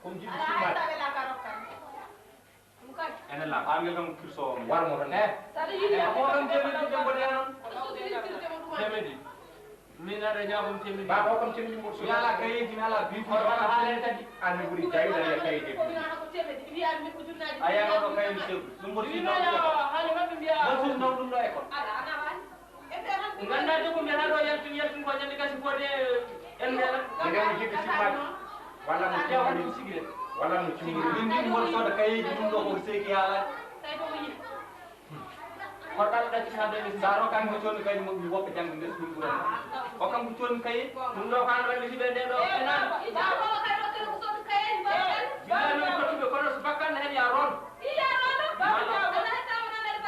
comme jibi simat ene la angel kam kirso war mo tan ko tan temedi min ada nyabum temedi ba ko kam temedi mo so yala kayiti ala bi ko wala halen tadi ande buri jayi da kayiti aya no kayiti dum buri no hale mabbe biya do no dum do e ko ganda de ko mi hado yaltin ko nyande kasi bode en mela ngam jibi simat wala mo temedi sigire wala mo cimiri min mo so da kayiti dum do ko seki hala ko dal da ci hade ni saro kan ko ton kay mo wop jang ndes dum bura ko kam ko ton kay dum do kan wala ci be de do enan ba ko kay do ko ton kay ba no ko to ko so bakkan hen ya ron ya ron ba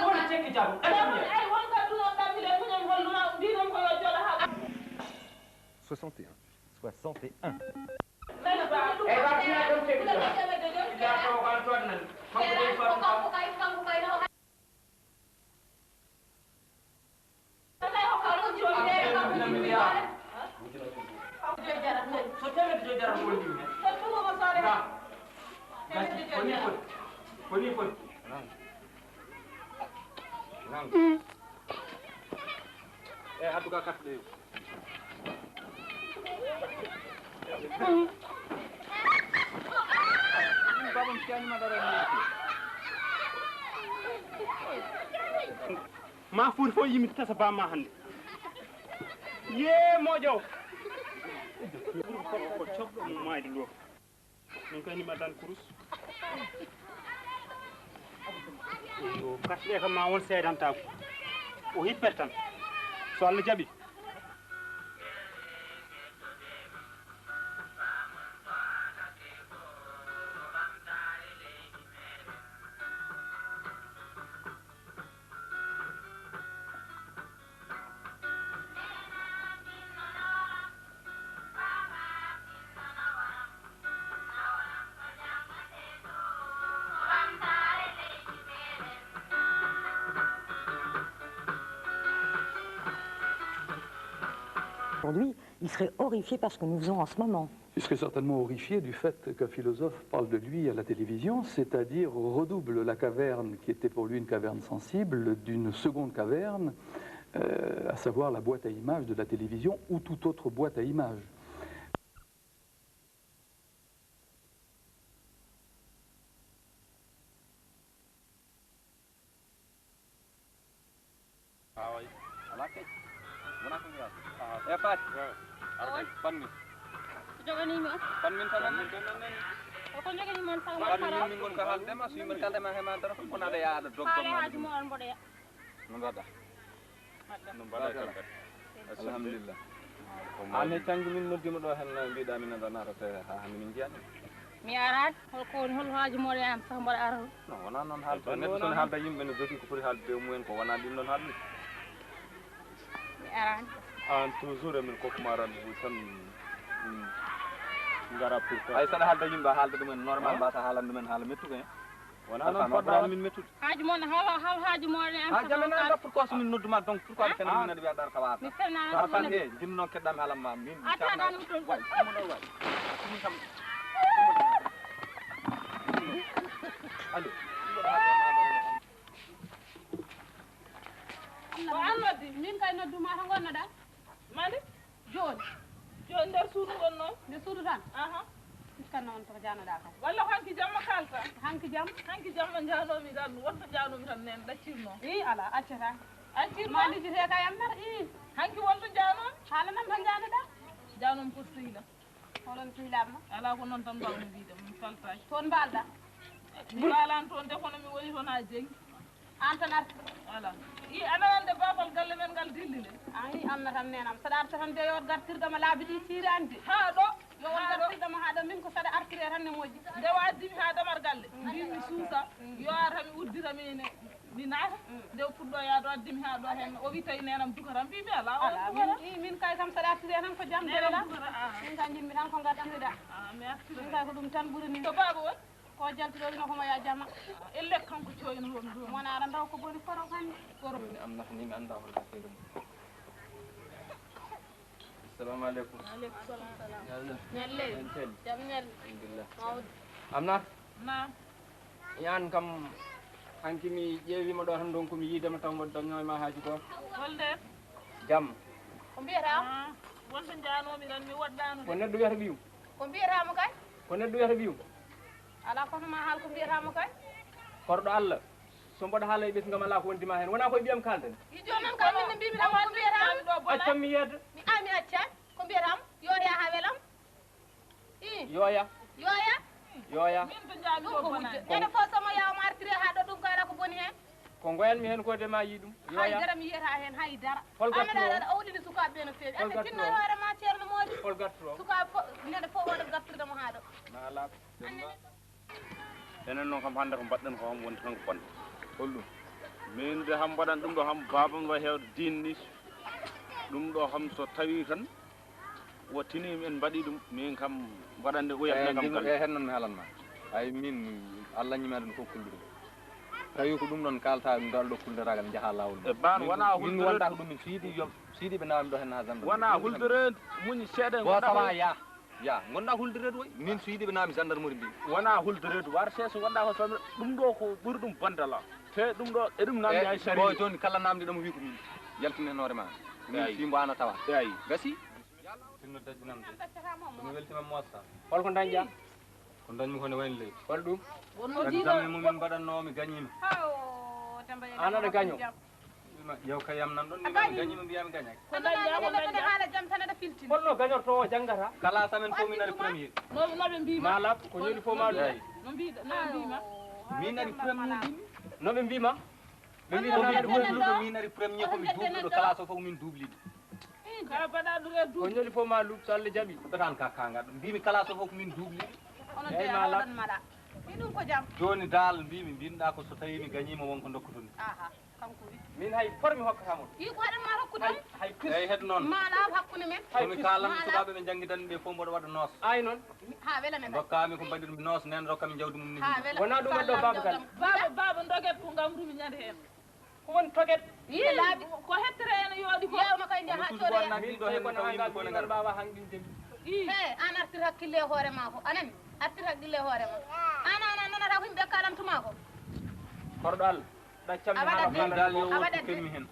ko na cekki jabu ay won ka du on tamile ko ñam hol dum di dum ko yo jola ha 61 61 e ba dina dum cekki ja ko kan ton nan ko de fa so teme to jara mo ndi koni e aduga katde babam tiani madara ma fur fo yimi tasa ba ma hande ye mojo ko chobdo mo maydi do min kay ni madan kurus o kasde kam ma won sedanta ko o hippertan so Allah jabi Aujourd'hui, il serait horrifié par ce que nous faisons en ce moment. Il serait certainement horrifié du fait qu'un philosophe parle de lui à la télévision, c'est-à-dire redouble la caverne qui était pour lui une caverne sensible d'une seconde caverne, à savoir la boîte à images de la télévision ou toute autre boîte à images. Ya Pat. Pan min. Jogani mi. Pan min tanan. Ko jogani man sa Pan min ngon ka halde ma suyi man kalde ma hema dara ko na da ya da dog dog ma mo on bode ya. Non wada. Non bada ka. Alhamdulillah. Ane tangi min noddima do hen biida min da nara te ha hande min jiyani. Mi arat hol haaju mo am sa mbar ara. Non wona non halde neddo son halda yimbe no jogi ko fori halde mumen ko wona dim non halde. Mi arat an toujours min ko kumaran bu tan ngara pour ay sana halda yimba halda dum normal ba ta halande men hala mettu ko wona non fodda min mettu haaju mon haaju mo am ha jamana da pourquoi so min nodduma donc pourquoi fen min nadi wi dar kawata mi ferna tan e jinno keddam halam ma min atana dum ton way mo do way min kam allo ko amadi min kay nodduma ta gonna da mande jon der suudu gon non der suudu tan kan non to janoda kam walla hanki jamma kalta hanki jamma janomi dal wonto janomi tan nen daccirno ala accata mandi jite kay am nar hanki wonto jano hala nan tan janoda janom ko sila holon silamma ala ko non tan bawmi biide mi faltaji ton balda mi balan ton de kono mi woni ton ha jengi antanar ala anande babal galle men gal dillile amna tan nenam sada arta tan de yot gartirdama laabidi tirande ha do yo won gartirdama ha do min ko sada artire tan ne moji de wadimi ha damar galle mi suusa yo arami udditami ne mi naata de fuddo ya do addimi ha do hen o wi tay nenam dukaram bi mi ala min kay kam sada artire tan ko jam de la min kan jimmi tan ko gadam da mi artire min kay ko dum tan burani to baba won ko jaltido no ko ma ya jama elle kanko coyno hon do mona ara ndaw ko boni foro kan foro am nak ni mi anda wala feedum assalamu alaikum alaikum salam nyalle jam nyal alhamdulillah amna na yan kam hanki mi ƴeewima ɗo tan donc mi yiidema taw mboɗo dañoyma haaji goto holde jam ko mbiyata wonto jaanomi ɗon mi woɗɗano ko neɗɗo wiyata ɓiyum ko mbiyatamo kay ko neɗɗo wiyata ɓiyum ala kono ma haal ko mbiyatamo kay korɗo Allah so mboɗo haala e ɓesgam ala ko wondima hen wona koye ɓiyam kalden i jonnon kam min mbimi ɗam ko mbiyatamo accam mi yedda mi ami accani ko mbiyatamo yoya ha welam i yooya yoya yooya min to jaami ɗo bonani ene fof somo yawma artiri ha ɗo ɗum kayra ko boni hen ko goyanmi hen ko de ma yi ɗum yooya haydara mi yiyata hen haydara Hol gattuɗo o? ameɗa awɗini sukaɓe no feewi Hol ande gattuɗo tinno o? hoore ma ceerno moodi hol gatturo sukaɓe fof neɗɗo fof waɗa gatturdemo ha ɗo ma ala enen noon kam hannde ko mbaɗɗen ko ham woni tan ko bonde holɗum min de ham mbaɗan ɗum ɗo ham babam wa hewde dinni ɗum ɗo ham so tawi tan wottinimi en mbaɗi ɗum min kam mbaɗande uyatne kam kal hen noon mi halanma ay min Allah ñimi aɗum fof kulluɗum tawi ko ɗum ɗon kalta ngal ɗo kulderagal jaaha lawol e ban wona min wonta ko ɗum min siidi ɓe nawami ɗo hen ha gendarme wona huldereede muñi seeɗa go sawa ya gonɗa huldereede way min so yiiɗi ɓe nawami gendarmerie mbi wona huldereede war seeso gonɗa ko soble ɗum ɗo ko ɓuri ɗum bandala te ɗum ɗo e ɗum namdi hay sari o joni kala namdi ɗomo wi ko min yaltini hen hoore ma min fimbo ana tawa eyi gasi tinno daƴƴinamde mi weltima mossa holko dañƴa ko dañmi kone wayno leydi hol ɗum examen mumin mbaɗannomi gañima an aɗa gaño wima yew kayam nan ɗon mi gañima mbiyami gañaki ko dañƴa haala jaam tan aɗa filtini holno gañorto o janggata kala samen fof min ari premier noɓe mbima malab ko ñoli fof ma ɗum no mbiɗa no mbima min ari premier mbimi noɓe mbima ɓe komi duubluɗo min ari premier komi duubluɗo classe o fof min duubliɗo ka baɗa ɗure ko ñoli fof ma luuɓ so Allah jaaɓi ɗotan ka kangaɗo mbimi classe o fof komin duubliɗo onon Eyyi, jeeya malab. oɗon maɗa i ɗum ko jaam joni dal mbimi mbinoɗa ko so tawi mi gañima wonko dokkutumi aha kanko wi min hay formi hokkatamo i ko haɗan ma hokkudam hay pis eyyi hedde noon malab hakkude men somi kalanno sukaɓe ɓe jangguitanmi ɓe fof mboɗo waɗa noos ay noon ha welane ɗa dokkami ko mbaɗi ɗum noos nen rokkami jawdi mum ni ha wela wona ɗum waɗɗo babakal baba doguet ko ngam rumi ñande hen ko woni toguet yi laaɓi ko hettere ene yooɗi ko yewma kay jaha coɗoya min ɗo hen kono taw yimɓe hangal ko ne min gara mbawa hanɗindemi he an artir hakkille e hoore ma ko anani artir hakkille e hoore ma an nanata ko yimɓe kalantuma ko korɗo Allah ɗaccammi A waɗat haala de. min dal yo A wonko waɗat de. kelmi hen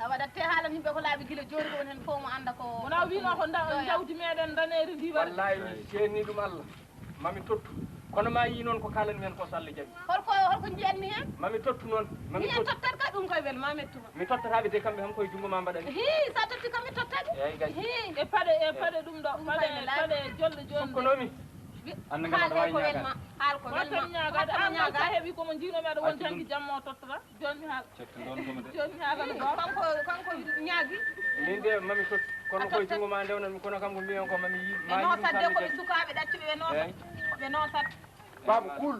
a waɗatte haalan yimɓe ko laaɓi guila joni ko woni hen fof mo anda ko wona wino ko jawdi meɗen daneeri ndi waɗi wallahi mi seeni ɗum Allah mami tottu kono ma yi noon ko kalanmi hen ko so Allah jaaɓi holko jiyanmi hen mami tottu noon mami minen tottat ka ɗum koye wel ma mettuma mi tottataɓe de kamɓe ham koye jungo ma mbaɗani hi sa totti kam mi tottaɓe eyyi gay e paɗe ɗum ɗo paɗe jolle joni konomi ande kam aɗa haal wawi ko ñagade welma haal ko watan welma ñagade watan an sa ñagade heeɓi komo jiinomi aɗa won janggi jamma o tottata joni mi haala cetto ɗon komi de joni mi haalano bo kanko ñaagui min de mami tottu kono koye jungo ma ndewnanmi kono kam ko mbiyen ko mami yi ɓe noosat de koɓe sukaɓe ɗaccuɓe ɓe noosat ɓe noosat baba kuul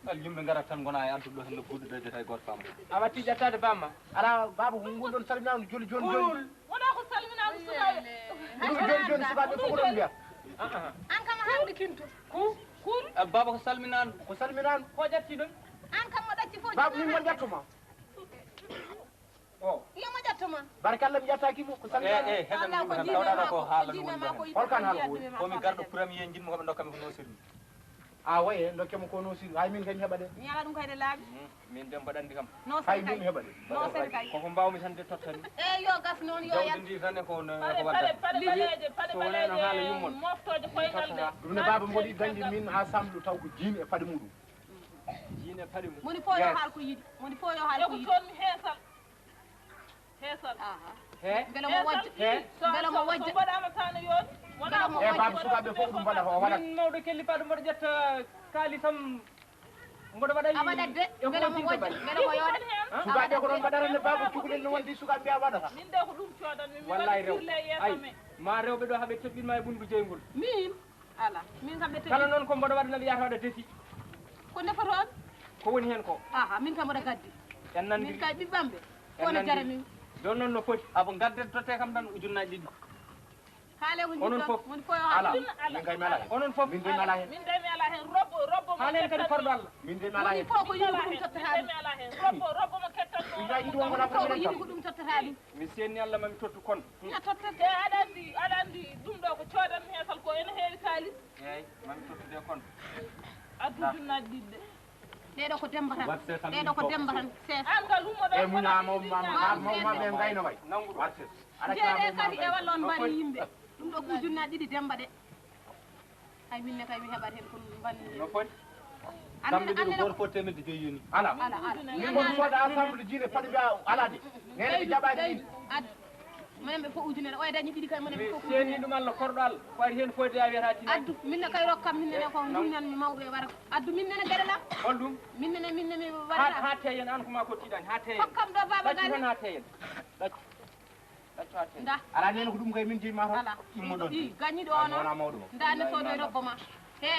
al yimɓe garat tan gona e adduɗo hen no fuɗɗo dejata e goto fama a watti ƴettade bamma ala baba ko ngol ɗon salminama joni joni joni wona ko salminama sukaɓe joni joni sukaɓe fof ko ɗon mbiya an kam a haalde kintu kuul baba ko salminano ko salminano ko ƴatti ɗum an kam mo ɗacci fof baba min mo ƴettoma o yomo ƴettoma barkalla mi ƴettakimo ko salminano heɗen yimɓe tan tawɗaɗa ko haala ɗum woni ɗo hen holkan haala ko woni komi garɗo premier jinmi koɓe dokkami ko nosirmi a waye dokkemo ko nosiri hay min kadi heeɓa de mi ala ɗum kayde laaɓi min de mbaɗandi kam hay noosat min kay heeɓa de noosat kay koko mbawmi tan de tottani e yo gas noon yo jawdi yat ndi tan e ko paɗe waddata ɓaleje paɗe So wonano haala ɓaleje yummon. moftoje koyngal nde ɗum ne baba mboɗi dañde min ensemble taw ko jiimi e paɗe muɗum jiine paɗi mum moni fof yo haal ko yiɗi moni fof yo haal ko eko yiɗi toon mi heesal he beele mo wojja beele mo wojja so mbaɗama tano yoni wona Mo e wojja. baba sukaɓe fof ko ɗum mbaɗata o waɗat min mawɗo kelli paɗo mboɗo ƴetta kaalisam mboɗo waɗa a waɗat de beele mo wojja beele mo yooɗa sukaɓe ko ɗon mbaɗarande baba cukalel no wonde sukaɓe mbiya waɗata min de ko ɗum codanmi mi wallahi waɗi rew firle e ay yeeso men ma rewɓe ɗo haaɓe toɓɓinma e ɓundu jeygol min ala min kam ɓe kala teɗi noon ko mboɗo waɗa naɓe yahata waɗa desi ko ndefotoon ko woni hen ko aha min kam mboɗa gaddi en min nandi kay ɓiɓɓamɓe En kono nandi. jara min ɗon noon no foti abo gadden totte kam tan ujunnaji ɗiɗi haale ko Onon jiɗɗon fof. woni fof yo haal ala min kay mi ala hen onon foof min de mi ala hen min de mi ala ala hen robbo halen kadi farɗo Allah min de mi ala hen fof ko yiɗi ko ɗum tottata mi ala hen robbo mo kettanno ina yiɗi won wona fof ko ko yiɗi ko ɗum tottata ɗum mi senni Allah mami tottu kon ina tottata e aɗa andi ɗum ɗo ko coodan heesal ko ene heewi kalis eyyi mami tottude kon addu junnaji ɗiɗɗe ɗeɗo ko demba tan ɗeɗo ko demba tan chef an gal hummoɗo e muñama maɓe gayno way wartet jeeɗe kadi e walla on mbari yimɓe ɗum ɗo ko junnaji ɗiɗi demba ɗe hay minne kay mi heɓat hen ko banni no foti samedi ɗiɗo goto fof temedde joyi yoni ala ala min gon soda ensemble jiine paɗe mbiya ala de nene ɓe jaɓani ɗin minen ɓe fof ujunere o e dañi ɗiɗi kay minen ɓe fof seni ɗum Allah korɗo Allah ko ari hen foyde a wiyata tini addu minne kay rokkam minnene ko jinnanmi mawɗo e wara addu minnene gueɗe lam hol ɗum minnene mi ha waɗata teyen an koma ko tiɗani ha teyen hokkam ɗo baba ɗaccu tan gari ha teyen ɗaccu ha teyen nda ala nene ko ɗum kay min jeyma toon ala ɗummo ɗon i gañiɗo o wona noon mawɗo o dande sodo e robbo ma he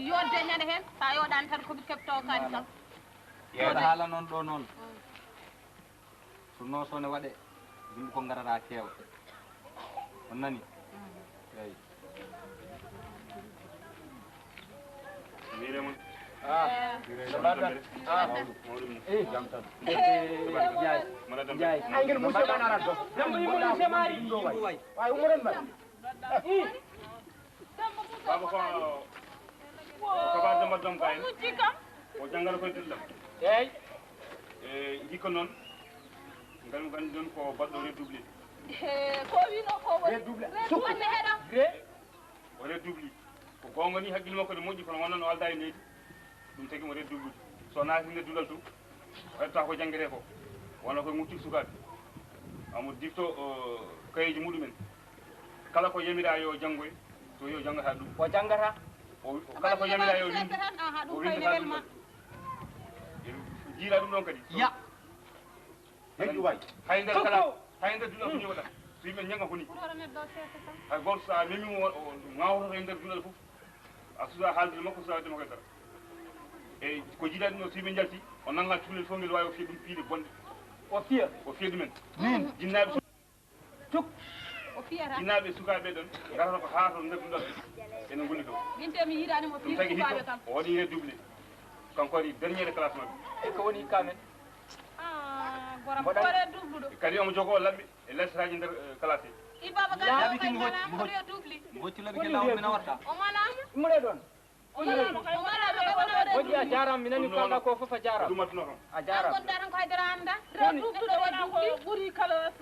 yodde ñande hen sa yoɗani tan koɓe keɓto kalis kam yeeɗa haala noon ɗo noon so nosone waɗe yimɓe ko garata keewa on nani eyi miremon Ndiaye ay ngel monsieur ɓan arat ɗo dembo yimɓe monsieur mari ɗum ɗo way way way umoɗon mbaɗ baba ko ba dama dom kay o jangal koy dillam eyyi e hikka noon ngam gandi don ko baddo redoublé ko wino ko woni redoublé wonde heɗam gré o redoublé ko gonga ni hakkille makko ne moƴƴi kono wonno no alda e leydi ɗum tagi mo redoublé so naati nde dulal to o etta ko jangguete ko wona koye mutti sukaɓe amo difto kayeji muɗumen kala ko yamira yo janggoy so yo janggata ɗum o janggata o kala ko yamira yo windi ha o ɗum windata koye ɗum ma jiila ɗum ɗon kadi ya heddi way hay nder kala hay nder dulal ko ñewata so yimɓe jangga ko ni ɓuuroro neɗɗo o seesa tan hay goto sa memimo ŋawtoto e nder dulal fof a susa haalde makko susa waddema koye dara e ko jiiɗa ɗum ɗo so yimɓe jalti o naggal cukalel fof ngel wawi o fiya ɗum piide bonde o fiya o fiya ɗumen min jinnaɓe tuk o fiyata jinnaɓe sukaɓe ɗon garata ko haato nder dulal ene gonni ɗo winte mi yiiɗanimo ɗum fiya tagi sukaɓe hikka kam o waɗi redoublé kanko waɗi dernier classe mabɓe ko woni hikka men goram ore dubluɗo kadi omo jogo labɓe e lessaji nder classe i baba gari kay manama ko yo dubli hocci laɓi ke lawol mina warta o manama umre ɗon o manama kay wona moƴƴi a jarama mi nani kalɗa ko foof a jarama ɗumatuno kam a an jarama gondaran ko haydara anda dubluɗo wona ko ɓuuri kala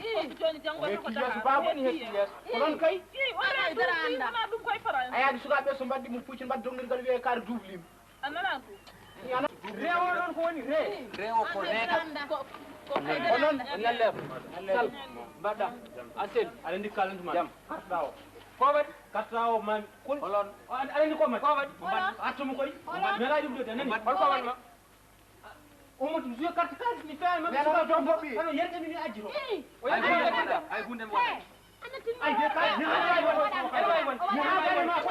joni janggoto ko yesu baba woni hettu yeeso onon kay wona anda wona ɗum koye France a yaadi sukaɓe so mbaddi mum pucci mbaddi dogdirgal wiye kaari doublima a nana ɗum rewo ɗon ko woni rewo ko reeta onon nallema sal mbaɗɗa ansel aɗa andi kalantuma jam kartuɗa o ko waɗi kartuɗa o mami holon aɗa andi ko mati ko waɗi artuma koy melaɗi ɗum ɗo de nani holko waɗma omoto joué carte kalis mi feewi mais onon jom foɓɓi ano yerɗami ni ajji to ay hunde mi waɗa ay de kay ni wawi won ni wawi ma ko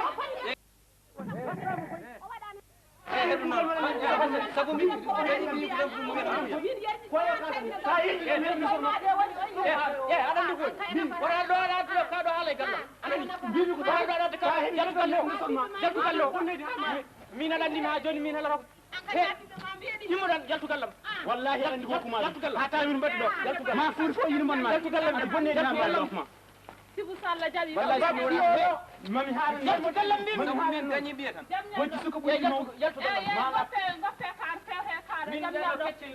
heɗu noon sabu mi aɗa andi koy wona ɗo aɗa ka ɗo haala e galla mbimi ko ɗo aɗa ka jaltu galle o min aɗa andimi ha joni min haala immoɗan jaltu gallam wallahi aɗa andi hokkuma jaltu gallam ha tawi min mbaɗi ɗo jaltu gallam ma fuuri fo yinumon ma jaltu gallam e bonne jaltu gallam Sibou Sall jaɓi mami haala jaltu gallam min dañi mbiye tan hocci suka ɓoyi jaltu gallam goppe kaar fewhe kaar min jam ɗo kecci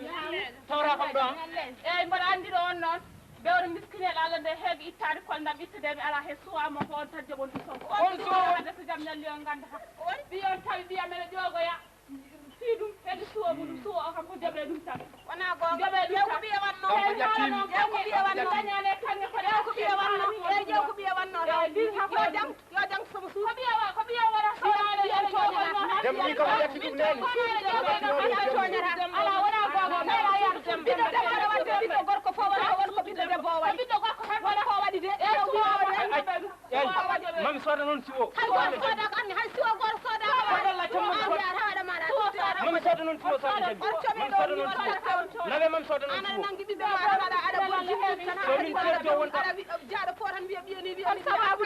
tawra kam ɗo am eyyi mboɗa andi ɗo on noon ɓewre miskinel Allah nde heeɓe ittade koldam ittademi ala he suwamo ko on tan jaɓon ɗum sonko on suwade so jam ñalli on gandata ɓiyon tawi mbiyam ene ƴogoya fi ɗum heede suwo muɗum suwo o kam ko jaɓe ɗum tan wona gonga jaɓe ɗum ƴew ko ɓiye wanno ƴew ko ɓiye wanno dañane kanne ko ƴew ko ɓiye wanno e ƴew ko ɓiye wanno yo jang somo suuɗ ko ɓiye wara suwaade ene ƴogono dem ɗi kam ƴetti ɗum neni ala wona gonga nela yaɗo ɓiɗɗo debbo aɗa wadde ɓiɗɗo gorko fof wona woni ko ɓiɗɗo debbo o waɗi ɓiɗɗo gorko tan wona ko waɗi de eyyi mami soda noon si o hay goto soda ko anni hay siwo goto soda ko Allah an yar haɗa maɗa soda non tulo soda jabi min soda non tulo nawe mam soda non tulo nangi bibe ma ada ada bolji so min terto wonta jaado fotan biya biyani biya sababu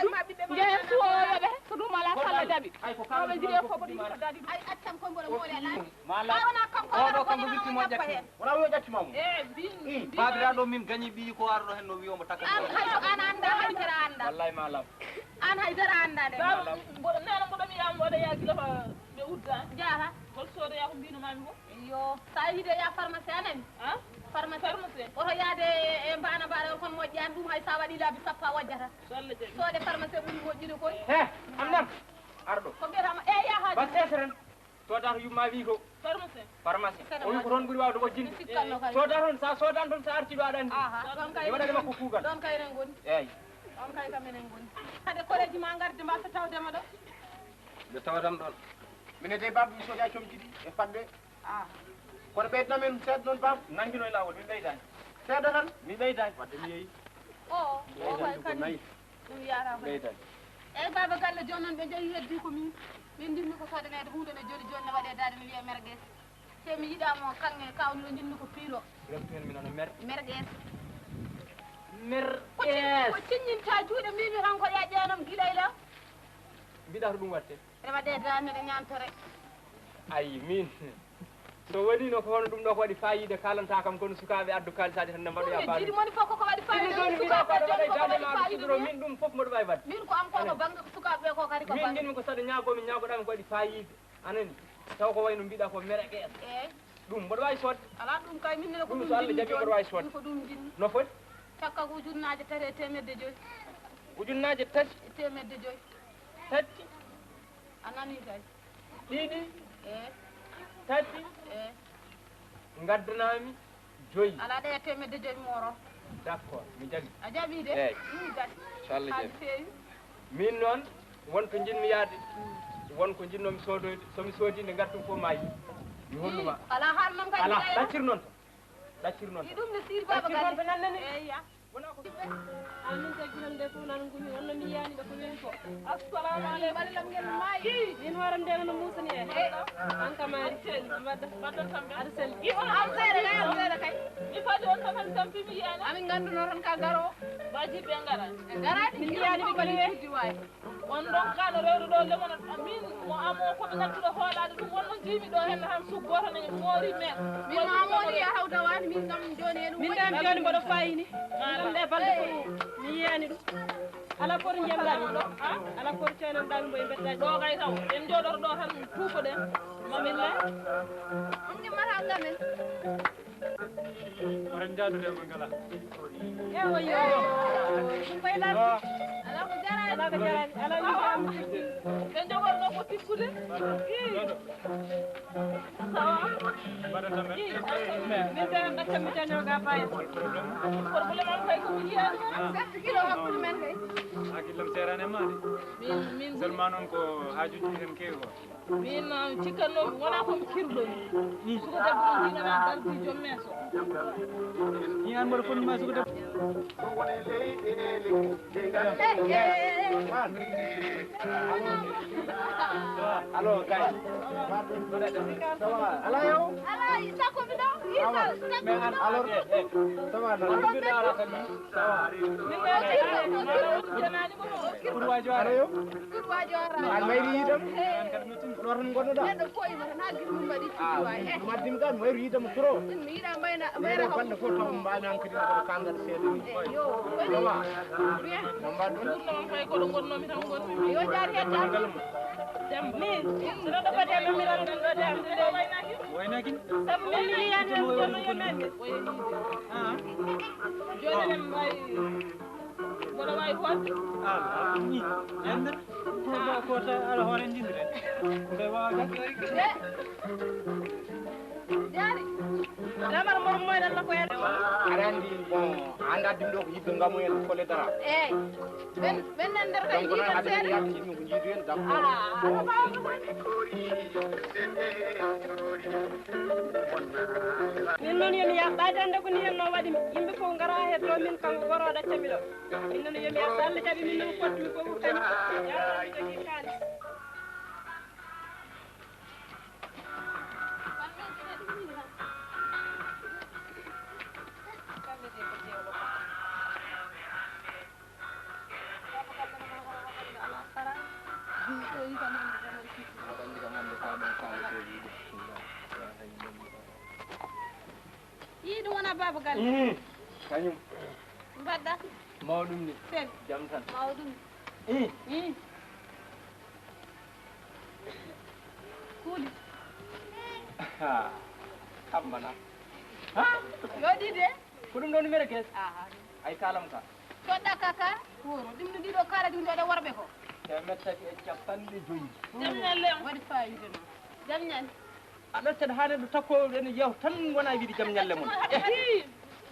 je suwobe ko dum ala kala jabi ay ko kala jire ko bodi dadi ay accam ko mbolo mole la mala wana kam ko do kam bitti mo jatti wona yo jatti mamu bin badiraɗo min gañi ɓi ko arɗo hen no wiyomo takka an hay an anda haydara anda wallahi malam an haydara anda de nena mboɗo mi yam mboɗo yagila ko ɓe udda jaara hol sodo ya ko mbino mami ko yo sa yide ya pharmacie anani ha pharmacie oto yaade e mbana mbaɗa kon moƴƴani ɗum hay sa waɗi laabi sappa wajjata solle je soode pharmacie ɓuri moƴƴude koy he am nam arɗo ko mbiyatama e yaha ba seseren soda yumma wi ko pharmacie o wi ko toon ɓuuri wawde wojjinde soda toon sa sodan toon sa arti ɗo aɗa andi ɗon kay e waɗade makko kuugal ɗon kay enen goni eyyi ɗon kay kam enen goni hade koreji ma garde mbasa tawdema ɗo ɓe tawatam ɗon mine de babu mi soja comji ɗi e fadde kono ɓeydna men seeɗa noon babu nanguino e lawol min ɓeydani seeɗa tan min ɓeydani wadde mi yeeyi o way kadi ɗum yara ko ɓeydani eyyi baba galle joni noon ɓe jeeyi heddi ko min jinmi ko sodanede hunde ne joni joni ne waɗe dade mi wiya mergues te mi yiɗamo kanŋe kawni ɗo jinmi ko piiro remtu hen mi nana mer mergues mergues ko ciññinta juuɗe mbimi tan ko ƴaƴƴanom guilayla mbiɗa to ɗum watte ene waɗe dameɗe ñantore ayi min so waɗino ko hono ɗum ɗo ko waɗi fayida kalanta kam kono sukaɓe addu kalisade tan ne mbaɗoya ɗum jiɗi moni fof koko waɗi fayida joni mbiɗa ko aɗa waɗa jande ma sudoro min ɗum foof mboɗo wawi wadde min ko am kono banggue ko sukaɓeɓe ko kadi ko min jinmi ko saɗa ñagomi ñagoɗami ko waɗi fayida anani taw ko wayno mbiɗa ko mere ɓees eyyi ɗum mboɗo wawi sodde ala ɗum kay min nene ko ɗum so Allah jaaɓi mboɗo wawi sodde ko ɗum jinmi no foti cakka ko ujunnaje tati e temedde joyyi ujunnaje tati e temedde joyyi tati a nani kay ɗiɗi eyyi tati eyyi gaddanami joyyi ala ɗe e temedde joyyi moro d' accord mi jaaɓi a jaaɓi de eyyi gadi inchallah ha jaaɓi feewi min noon wonto jinmi yaade wonko jinnomi sodoyde somi soodi nde gartum fof ma yi mi holluma ala haal noon kay ala ɗaccir noon ɗaccir noon ɗi ɗum ne sir baba ɗaccir noon to nannani eyyi ya wona ko amin taginan de fof nan gumi wonno mi yiyani ɓe ko wen ko assalamu aleykum ɓalelam ngel maayi min horam nde no musani e an kamari mbaɗɗon kamɓe aɗa selli on am seeɗa kay am seeɗa kay mi faadi on taman tampi mi yiyani amin ganduno tan ka garo baji ɓe garani garani min yiyani ɓe bali tuddi wawi on ɗon kaano rewɗo ɗo lemona min mo amo koɓe ganduɗo hoolade ɗum wonno jiimi ɗo hen han suggoto ne moori men min ma mooni ya hawtawani min kam joni en min kam joni mboɗo fayini ɗum ɗe balɗe ko mi yiyani ɗum ala koto jemɗami ɗo ala koto ceynanɗami mboye mbettaji ɗo kay taw en jooɗoto ɗo tan tuuko ɗen mamin le ɗum ɗimmata ngamen oɗon jaadudema ngala ewoyo ɗum ɓaylade ala ko jarani ala ko jarani ala wiam ɓe jogorno ko tikkude min tenen ɗaccammi teñoga payen probléme am kay komi yiyani 7 kilo hakkude men kay hakkillam serane ma de min seulement noon ko hajuji hen kewi ko min cikkannomi wona komi kirɗomi suko debbo on jinama dardi joom meso yiyan mboɗo fonduma suko debbo alo kay ala yo ala sakko mi ɗo isal mais an alors ça va non janani ko pour wajo ara yo pour wajo ara an mayri yidam ɗo tan gonnoɗa neɗɗo koyima tan ha guiɗum mbaɗi tuddi wawi e maddimi kam mayri yidam tro mi yiiɗa mbayna mayra bande fof taw mbami hankadi koɗo kangal seeɗa ni yo sawa bien no mbaɗɗon ɗum kay koɗo gonnomi tan gonmi yo jaar hedda demba min sono ɗo baɗe mi ran ɗum ɗo demde ɗo waynaki sabu min mi yiyani en jonno yo men joni en wawi mboɗo wawi hodde ni ende kota ala hoore jindire nde waga jaari lamar mor moyɗalla ko yede aɗa andi bon anda dimɗo ko yidde ngamu en kole dara eyyi ɓen nen nder kay donc noon jiiɗen haade seeɗa yalti yimɓe ko jiidu en dam min noon yomi yaha ɓaade ande ko ni henno waɗimi yimɓe fof gara heddo min kanko goro ɗaccami ɗo min noon yomi yaha so Allah jaɓi min noon fottimi fof kañum yaami jogui kalis ɗum tan aɗa andi kam hande ka ɗon kaaleteɗi yii ɗum wona baba galle kañum mbaɗɗa mawɗum ni seli jam tan mawɗum kuuli kammana yoɗi de ko ɗum ɗo numéro kes aha ay kalam ka coɗɗa kaka wuro ɗum no ɗiɗo kalaji ɗum ɗo ɗe worɓe ko temet tati e capanɗe joyyi jam ñalle waɗi fayide noon jam ñalle aɗa seeɗa haade ɗo takko ene yew tan wona wiide jam ñalle mon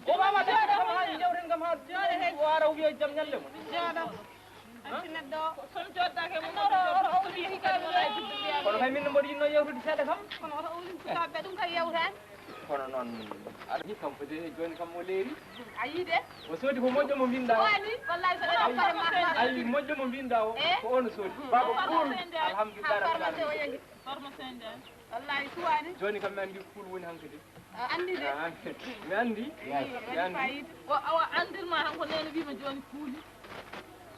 o mama jooɗo kam ha jewten kam ha wara wiye jam ñalle mon jooɗo anti neɗɗo som joddake mum oto yehi kay kono kay min no mboɗo yinno yewtude seeɗa kam kono oto owlin sukaɓe ɗum kay yewtani kono noon aɗa yi kam fode joni kam o leeri a yii de o soodi ko moƴƴo mo mbinɗa o wani wallahi so ɗeɗo pare ma ayi moƴƴo mo mbinɗa o ko on soodi baba kuul alhamdulillah rabbil farmase o alamin yehi pharmacien nden wallahi suwani joni kam mi andi kuul woni hankkadi andi de mi andi waɗi fayide o andirma tan ko nene wima joni kuuli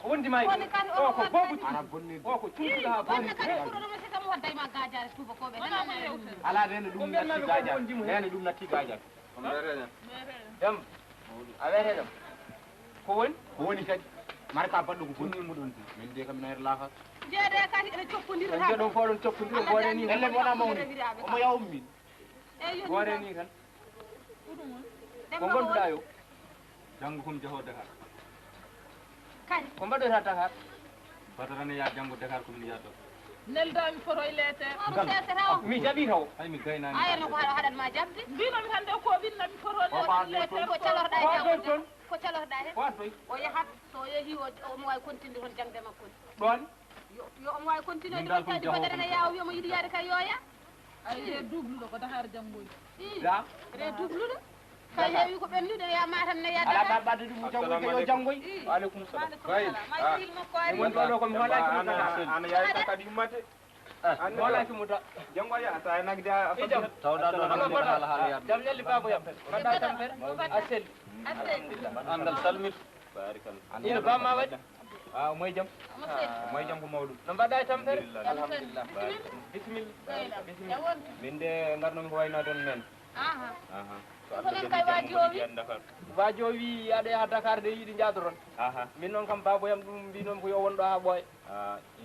ko wondima woni kadi o ko bobuti ana bonni o ko cumtuɗo ha wonne bonni kadi ɓuuɗoɗoma sikam waddayma gajare tubakoɓe ala rene ko ɗum mbiyatmaɓe natti ko gaja wondimo rene ɗum natti gaja ko mbereɗen jam a wiyete jam ko woni ko woni kadi marka baɗɗo ko bonni muɗon min de kam min hayre laafa jeede kadi ene coppodira on jeeɗon fo ɗon cokkodira goore ni elle wona mawni omo yawmi min eyyi goore ni tan ko ɗemma gonduɗa yo janngo komi jehoo Dakar kañ ko mbaɗoyta Dakar batarane yaa janngo Dakar komin yaddo neldami foto e lettere omo sesata o mi jaɓi taw hay mi gaynani ayano ko haɗatma jabde mbinomi hande ko winnami foto lettere ko calorɗa e Wa jawde toon ko calorɗa he wa toy o yahat so yeehi omo wawi continue toon jangde makko ɗon yo omo wawi continue Min de dal ko kadi jahowo baɗaɗene yawo wiyamo yiɗi yaade kay yoya ay dubluɗo ko Dakar janggoy da re dubluɗo sa heewi ko ɓennude ya matam ne ala yadda ɓaɓɓade ɗum janggoy ko yo janggoy waaleykum salam ma sil makko ari won ɗo ɗo komi hoolaki mo ana yawi kadi yummate hoolaki mo ta janggo ya sa nagde a jam tawɗa ɗo tan mbiɗa haala haala yadde jam ñalli baboyam mbaɗɗa tampere a selli andal salmit ino bamma waɗi moye jam omo selli moye jam ko mawɗum no mbaɗɗa e tampere alhamdulillah bisimilla e wonde min de garnomi ko wayno ɗon men aha sonen kay waji o wi wajo wi aɗa yaha Dakar de yiiɗi jaadoron min noon kam baboyam ɗum mbinomi ko yo wonɗo ha ɓooya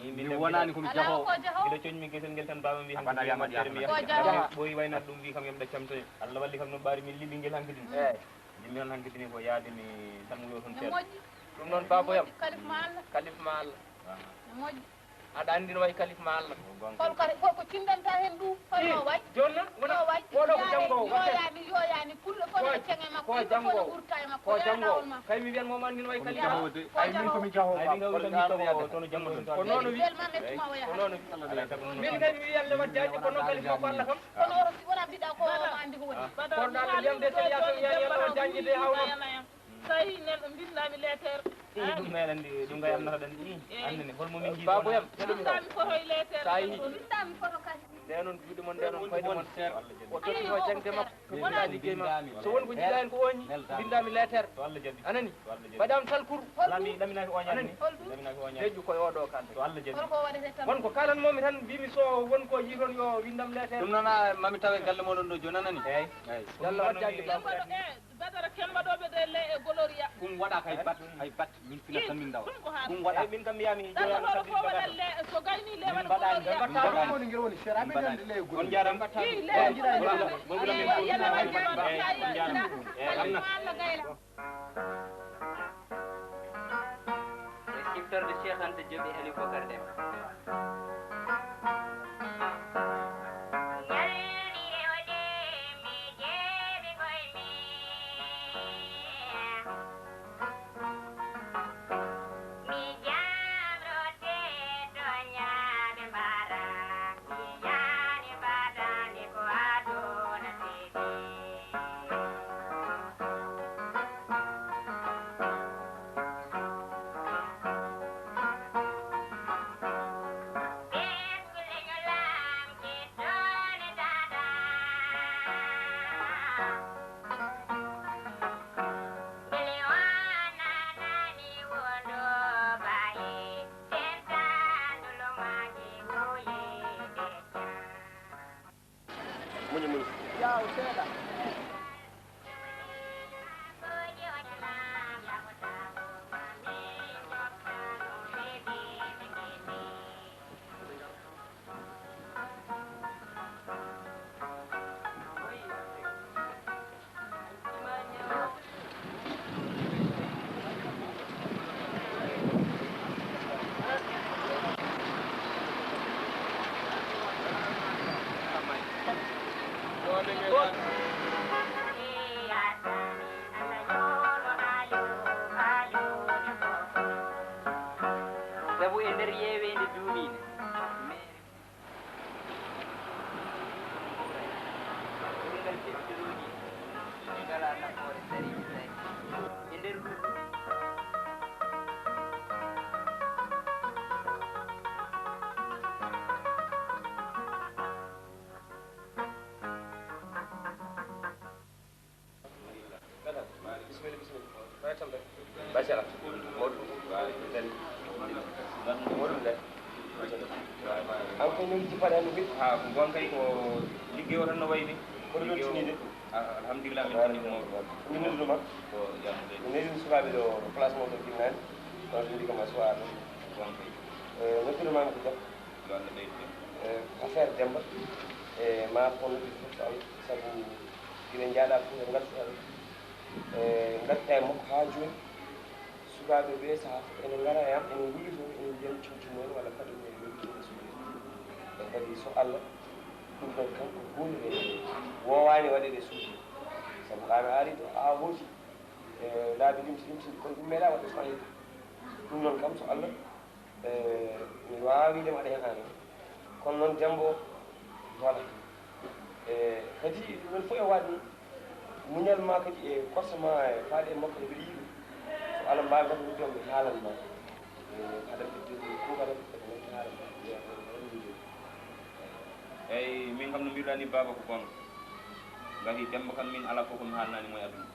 mi wonani komi ala jahoo ko jaho ila coñmi guesel ngel tan baba wi Abana wiya Madiama. Ko jaha. ɓooyi waynata ɗum wi kam yomi ɗaccamtoye Allah walli kam no ɓaari min liɓi ngel hankkadi eyyi jimmi on hankkadi ni ko yaade mi tan yo toon ne seeɗa moƴƴi ɗum noon baboyam kalif ma Allah kalif ma Allah ne moƴƴi aɗa andi no wayi kalif ma Allah hol kadi ko cindanta hen ɗum holno wayi joni noon no wayi oɗo ko janggowo yoyani kulle fono e cenge makko ko fono janggowo ɓurta e makko ko yo janggowo lawol makko kay mi wiyan momo andi no wayi kalif ma jahode ay min komi jaho ay min kono gawri tono janggo ko noon wi welma mettuma o ko yaha noon wi min kay mi wiyan lewat jaaji kono kalif makko Allah kam kono oto wona mbiɗa ko omo andi ko woni kono ɗa yamde so yato yalla janji de hawno tawi nen ɗo mbindami lettere ɗum meɗandi ɗum gay am nataɗan andini holmo min jiiɗi baboyam heɗumi taw mbindami foto e lettere sa yi bindami photo kadi nde noon juuɗe mon nde noon fayde mon o tottino jangde makko tottira liggey ma so woni ko jiiɗa hen ko oñi bindami lettere to Allah jaɓi anani to Allah jaɓi mbaɗam salkour laminaki oñani ni laminaki oñani heƴƴu koye oɗo kalde to Allah jaɓi holko waɗete tan wonko kalanmomi tan mbimi so wonko yi toon yo windam lettere ɗum noon mami tawe galle moɗon ɗo joni anani eyyi yalla wat jangde kembaɗo badara kembaɗoɓe ɗe le e goloria ɗum waɗa hay bat min fila tan min dawa ɗum ko haala ɗum waɗa min kam mi yami ɗaɗa hoto fo waɗa le so gayni le waɗa mbaɗani goloria mbaɗani woni ngel woni cher aɓe gandi ley on jaram i le Allah gayla siftorde Cheikh Anta Diop e Aliou Bocar Deme Yeah. muñu muñu yaw seeɗa sabu e nder yeewende duuniinde ɗumngal fettuɗoji ɗi ngala nafoore sariiji tawi e nder ɗum Bacala Modou Modou de an koy no jippade hande ɓiɗ ha ko gon kay ko liggey o tan no wayni koɗo weltinide alhamdulillah min tani mawɗo ɗum nodduɗuma ko jamde mi nedini sukaɓe ɗo place moɗo kinnani ɗon jodi kama soir ɗo gon kay nodduɗumami ko jam yo Allah ɓeydu affaire Demba e ma ko noddi fof so Allah saabu guiɗen jaaɗa fof e ngattu Allah gadda e makko ha joni sukaɓe ɓe saaha fof ene gara yam ene wullito ene jiyan cumcumen walla kadi ene wullitode suuɗi e kadi so Allah ɗum ɗon kanko hunde wowani waɗede suuɗi saabu kami ari to ha hooti laabi limti kono ɗum meeɗa waɗde so Allah ɗum noon kam so Allah mi wawi wiide waɗa hen hano kono noon Dembo voilà kadi ɗum fof e waɗi muñal ma kadi e force ma e faaɗe makko e mbiɗa yiiɗum so Allah mbawi kadi wudde mi haalan ma haɗa ɓedde kuuɓaram kadi wonti haalan ma eyyi min kam no mbiruɗa ni baba ko gon gati Demba kam min ala fof komi haalnani moye aduna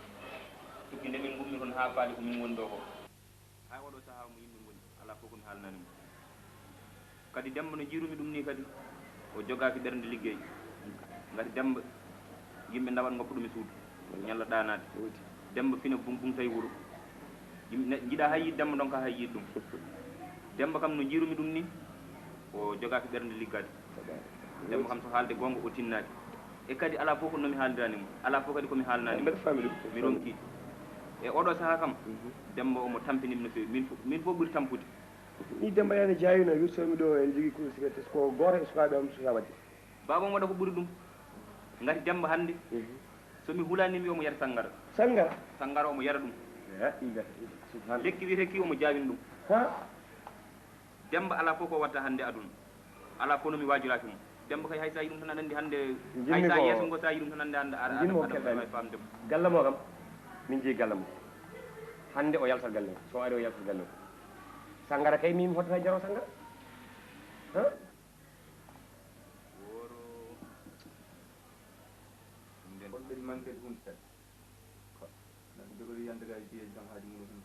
tukki nde min gummi toon ha faali ko min woni ɗo ko hay oɗo saaha mo yimɓe goni ala fof komi haalnani mo kadi Demba no jiirumi ɗum ni kadi o jogaki ɓernde liggey gati Demba yimɓe dawat goppa ɗum e suudu ñalla ɗanade Demba fina bum tawi wuuro jiiɗa hay yid Demba donc hay yid ɗum Demba kam no jiirumi ɗum ni o jogaki ɓernde liggade Demba kam so haalde gonga o tinnaki e kadi ala fof ko nomi haaldirani mo ala fof kadi komi haalnani mi ronki e oɗo saaha kam Demba omo tampinimi no fewi min fof ɓuuri tampude ni Demba yani jayino wirtomi ɗo en jogui cour sécurité ko goto e sukaɓe am suka wadde baba mo waɗa ko ɓuuri ɗum ngati Demba hannde somi hulanimi omo yara sangara omo yara ɗum lekki wiyete ki omo jawini ɗum Demba ala fof ko watta hannde aduna ala fof nomi wajuraki mo Demba kay hay sa yi ɗum tan aɗa andi hannde hay sa yeeso ngo sa yi ɗum tan andi aɗa famde galle mo kam min jeeyi galle mo hannde o yaltat galle o so ari o yaltat galle o sangara kay mimi hottata jaro sangara ɓeɗi manquede hunde kadi neɗɗo jogori yandaga e piyeji kam haaji muɗum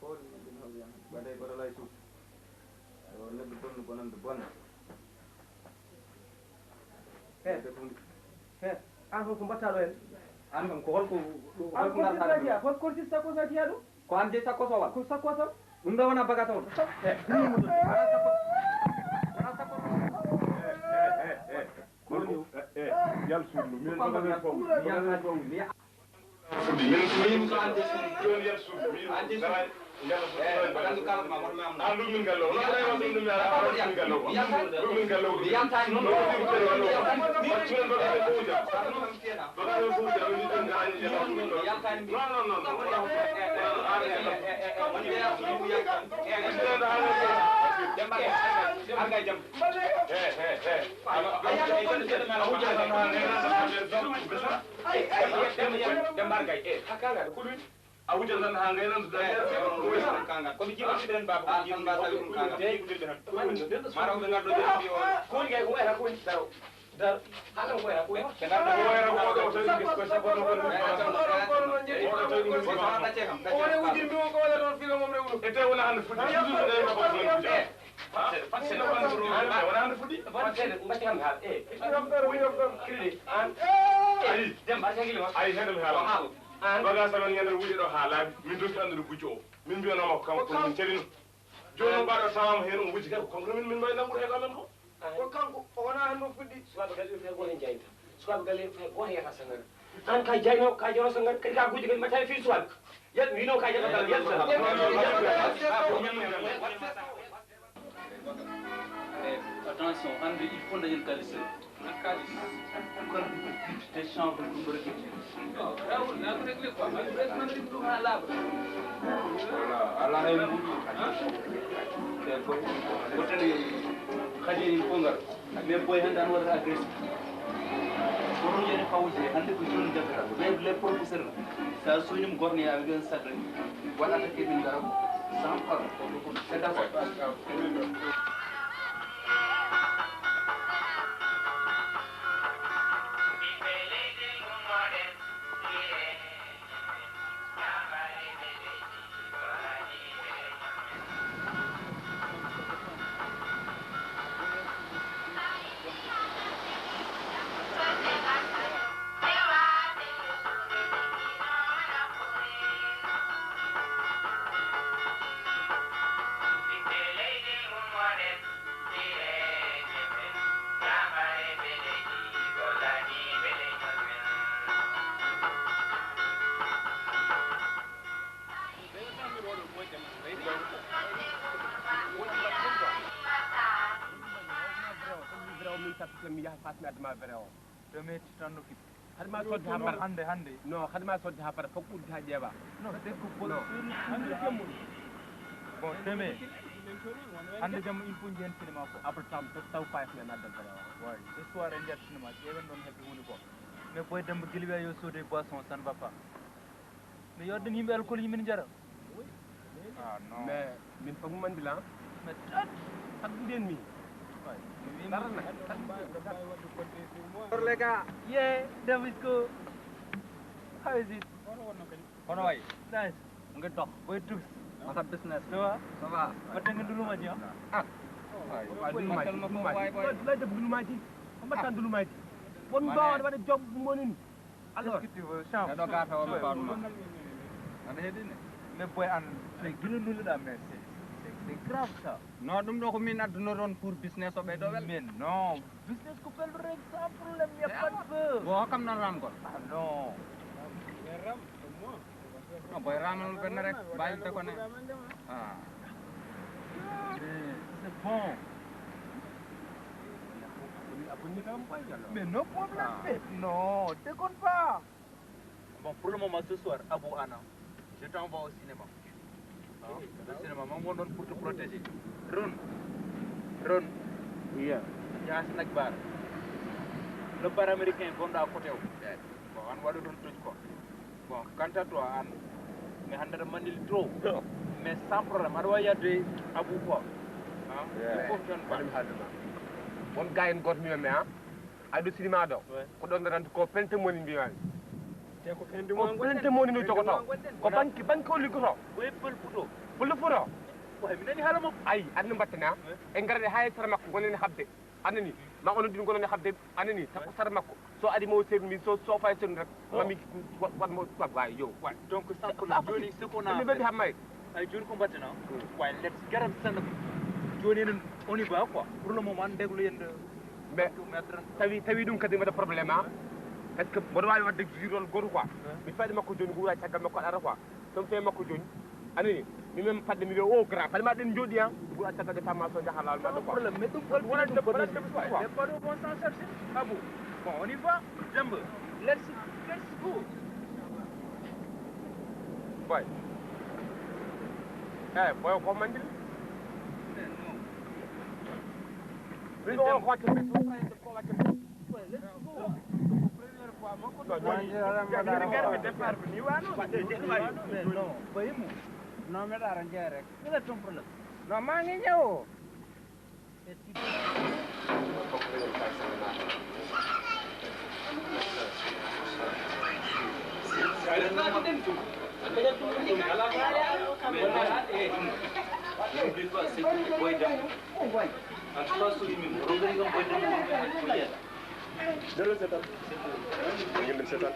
ko ɗum hawɓe yan ɓaɗa e baɗala e suuf o neɗɗo bonno bonande bonna an ko mbatta ɗo hen an kam ko holko hol korti sakko sa tiya ɗum ko an je sakko sowal ko sakko tan ɗum ɗo wona baga taw yal suudu min min so ande joni yal suudu min andu kala ma won ma an ɗum min gallo ɗum min gallo ɗum min gallo mi yamtani noon a wujan tan ha ngaynan kanga komi jiiɓatiɓen baba ko jiiɓi mba tawi ɗum kanga jiiɓudirɓe tan mara koɓe garɗo joni o koni kay ko wayata koni daro daro haɗa ko wayata koni ɓe garɗo wayata ko ɗo tawi ko sabono ko ɗacce kam o wone wujirmi o ko waɗa toon figa mom rewɗo e te wona hande foti Faksel wala fudi. Faksel mbati kam ha. Crédit an. Ay dem ba tagi ma. ay hedal hala baga sanan ngel wudi do hala min do andu buccio min biyo nama kam ko min celino jono bado tawam hen wuji ko ko min may namur he gamen ko ko kanko wona hando fudi suwaɓe galle fe gonen jayta suwaɓe galle fe goto yata sangara an ka jayno sangara kadi ka guji kadi matani fi suwaɓe yet wino ka jata dal attention hande il faut dañen kalis kalis kon te chambre ɗum ɗo rek rawul na ko réglé quoi man rek man rim ɗum ha laaɓa ala hay mbuɗi te ko wotani kadi ko ngar mais boy hande an waɗata agressif kono jeni fawje hande ko joni jagata mais les professeur sa soñum gorni avec un sac waɗata ke min ngara sans problème c'est d'accord mi yaha fasmi adma vrai o to metti tan no kip hadma sodde ha para hande non hadma sodde ha para fof ɓurdi ha ƴeewa non debbo bol hande jemmuɗo bon teme hande jamma il faut jehen cinéma ko après taw payatmi en addal vrai o way ce soir en nder cinéma ƴeewen ɗon heɓe hunde ko mais boy dembo guili wiya yo sode boisson ça ne va pas mais yodden yimɓe alcool yimin jara ah non mais min fof mandilan mais tan hakkunden mi les gars, yeah, Davisco. How is it? Kono way. Nice. Ngi dox boy tous. Masa business. Ça va. Batte nga dulu maji ah. Wa dulu maji. La def dulu maji. Ko tan dulu maji. Bon bawa wada job monin. Alors, qu'est-ce que tu veux? Champ. Do ga taw ba baanu ma. Ana hedine. Mais boy an c'est gëna dulu da mais c'est grave ça. Non, dum do ko min adduno don pour business o be do wel. Mais non, business ko pel rek sans problème, y a pas de feu. Bo kam na ram ko. Ah non. Non, boy ramal ben rek bayil te ko ne. Ah. C'est bon. Mais non problème. Non, déconne pas. Bon, pour le moment ce soir, Abou Anna, je t'envoie au cinéma. Le cinéma, on donne pour te protéger. Ron. Yeah. Il y a un snack bar. Le bar américain, bon, à côté. Bon, on va le donner quoi. Bon, quant à toi, mais on a demandé trop. Mais sans problème, on y a des Abou quoi. Il faut que tu en parles. Bon gars en got mi me ha. Adu cinéma do. Ko don rant ko pente moni mbiwani. Ko pente Ko pente moni no jogoto. Ko banki oli ko to. Oui, pour le photo. Pour le photo. Ouais, mais nani hala mo ay adna battana e garde hay sar makko gonen habde anani ma onon din gonen habde anani takko sar makko so adi mo ser mi so fay sen rek mami wat mo twab way yo wat donc ça pour la journée ce qu'on a ni bebi hamay ay jour ko battana ouais let's get up stand up joni on y va quoi pour le moment déglu yende mais tawi dum kadi mada problème ha est-ce que bodo way wadde jirol goru quoi mi fadi makko joni gura tagal makko ara quoi tom fe makko joni ani mi même padde mi o grand fadi ma den jodi hein bu ataka de fama so jahalal ma do quoi problème mais tout wala de quoi c'est pas de bon sens chercher Abou bon on y va jambe let's go boy boy ko mandil we go ko to ko wa to let's go Non, me da arrangiare rek. Quel est ton problème? Non, ma ngi ñew. N'oublie pas, c'est que boy dem. En tout cas, celui même, regardez comme boy dem, on est Delloo seetal. da ngeen dem seetal.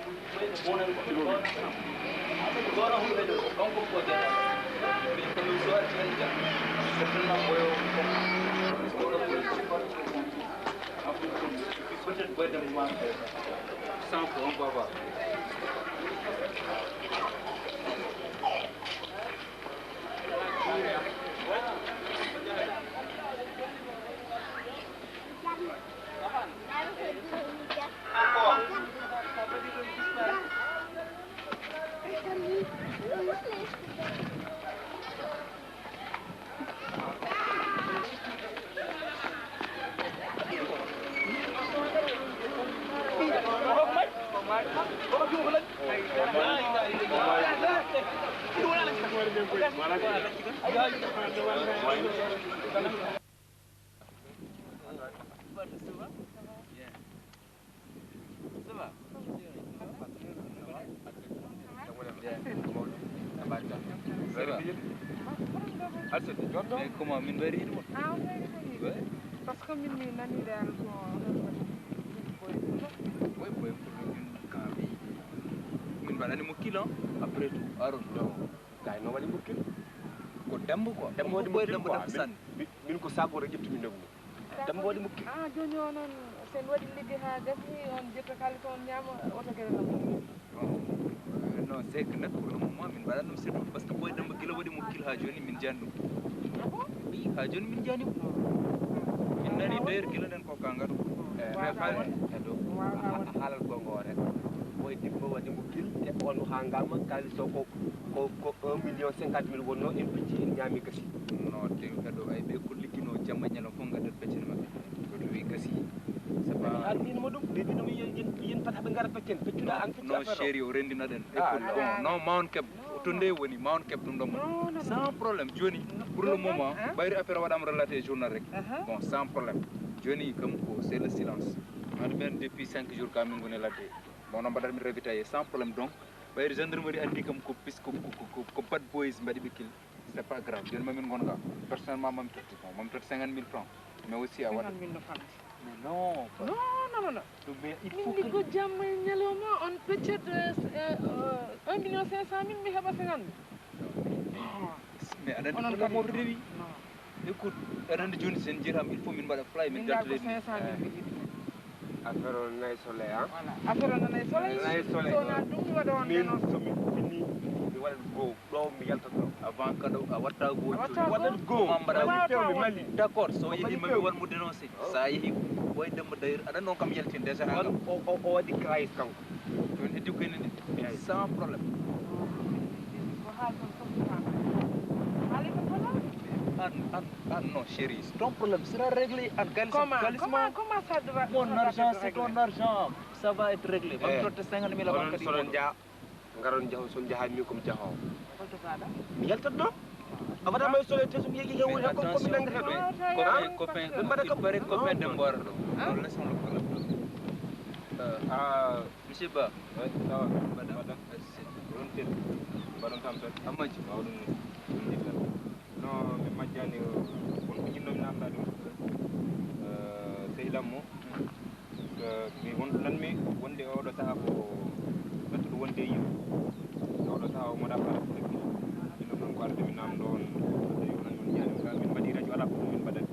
Mais comment min bari ni mo? Ah, parce que min ni nani dal Oui, boy min balani mo kilo après tout aron do gay no wadi mbukki ko demb quoi demb wadi boy mbukki demb def san min ko sago rek jepti min nebu demb wadi mbukki ah joni onon sen wadi ligge ha gafi on jetta kalis on nyama oto kere non c'est que nak pour le moment min balanum surtout parce que boy demb kilo wadi mo kilo ha joni min jandu oui ha joni min jani min nani der kilo den ko kangaru mais fal edo halal gongo rek boy dimbo wadi mbukki e on hangama kaliso ko 1,50,000 wonno en picci en nyami kasi non te edo ay be ko likino jamma nyalo fo ngadat peccen ma ko wi kasi c'est pas almin modum de dino mi yen pat habe ngara peccen peccuda an peccu non chéri o rendina den écoute bon non maon keb to nde woni maon keb dum dom sans problème joni pour le moment bayri affaire wadam relater journal rek bon sans problème joni comme ko c'est le silence on ben depuis 5 jours quand même ngone ladde bon on badal mi revitailler sans problème donc bayri gendarmerie andi kam ko pis ko bad boys mbadi bikil c'est pas grave joni mamin gonga personnellement mam totti bon mam tot 50 000 francs mais aussi à wad mais non non mais il faut que ko jamma nyaloma on peut-être 1,5 million mi heba 50 mais adan ko mo rewi écoute adan joni sen jiram il faut min bada fly min daltade 500 affaire on nay soleil hein voilà affaire on nay soleil so na dum wada on min so mi wala go do mi yalta do avant kado a watta go wala go mambara ko mali d'accord so yehi mami wal mu dénoncer sa yehi boy dem d'ailleurs adan non kam yaltin déjà ha o wadi crise kanko on eddu ko ni sans problème ko hal ko non chérie, ton problème sera réglé en comment ça doit mon argent c'est ton argent ça va être réglé man trotte 50 000 avant que solon dia ngaron jaho son jaha mi kom jaho mi yalta do avata may sole te sum yegi yewul ko mi nangata do copain il paraît copain de mbor non laissons le problème monsieur Ba madame on tel baron tam amaji bawdum no mi majjani won ko jinno mi namda dum seydammo mi won nan mi wonde o do saha ko nattudo wonde yim o do saha o moda fala ko rek jinno non ko arde mi namdo on de yonan min jaani ka min badi radio ala ko min badan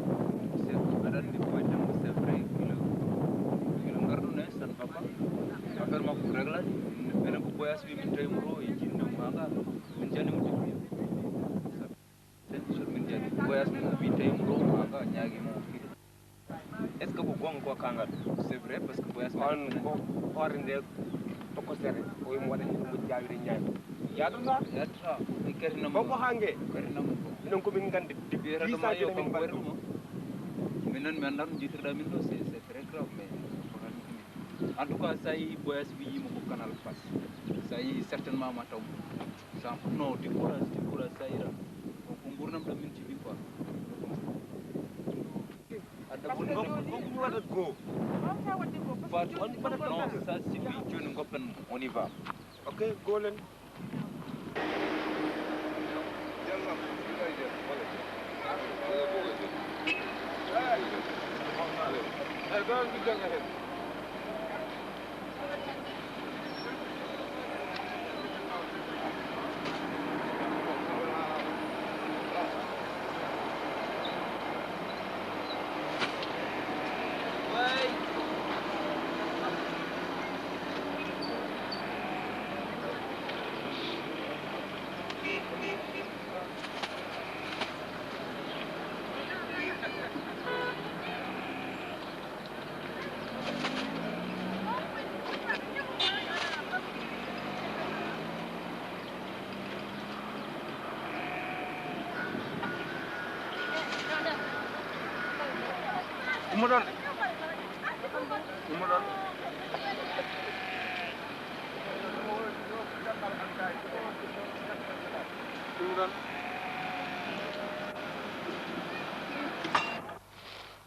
c'est adan di ko dem c'est vrai que le ngardo ne san papa affaire ma ko regla benen ko boyas bi min tay muro e jinno maga min jani mo voyage mo bi tay mo maga nyaagi mo est ce que ko gonga ko kangal c'est vrai parce que voyage on ko horinde to ko sere o mo wada mo jaawide nyaagi yaduna e kerina mo ko hange kerina mo non ko min gande bi rada ma yo ko werdo mo minan mi andam jitirda min do c'est très grave mais en tout cas ça y voyage bi mo ko canal pass ça y certainement ma taw sans non du courage ça ira ko ngurnam da min ci bi quoi go. Non, ça suffit. Dieu nous comprenne. On y va. Ok, go then. Go ahead. Umudan.